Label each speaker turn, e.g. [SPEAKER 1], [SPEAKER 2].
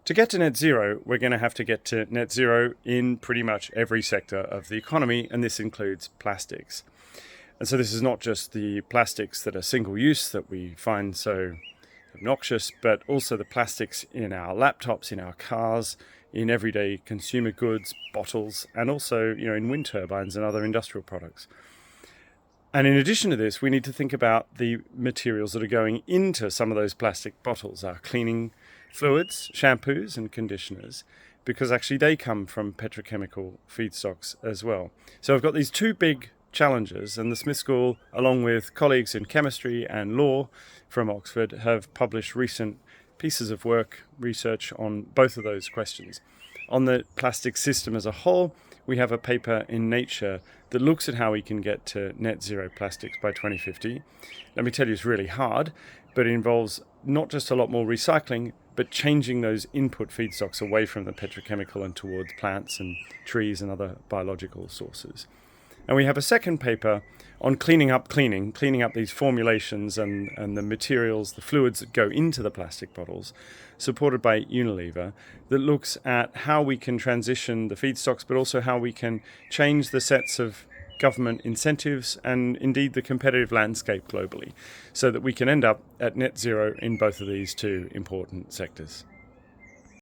[SPEAKER 1] To get to net zero, we're going to have to get to net zero in pretty much every sector of the economy, and this includes plastics. And so this is not just the plastics that are single use that we find so obnoxious, but also the plastics in our laptops, in our cars, in everyday consumer goods, bottles, and also, in wind turbines and other industrial products. And in addition to this, we need to think about the materials that are going into some of those plastic bottles, our cleaning fluids, shampoos and conditioners, because actually they come from petrochemical feedstocks as well. So I've got these two big challenges, and the Smith School, along with colleagues in chemistry and law from Oxford, have published recent pieces of work, research on both of those questions. On the plastic system as a whole, we have a paper in Nature that looks at how we can get to net zero plastics by 2050. Let me tell you, it's really hard, but it involves not just a lot more recycling, but changing those input feedstocks away from the petrochemical and towards plants and trees and other biological sources. And we have a second paper on cleaning up these formulations and the materials, the fluids that go into the plastic bottles, supported by Unilever, that looks at how we can transition the feedstocks, but also how we can change the sets of government incentives and indeed the competitive landscape globally, so that we can end up at net zero in both of these two important sectors.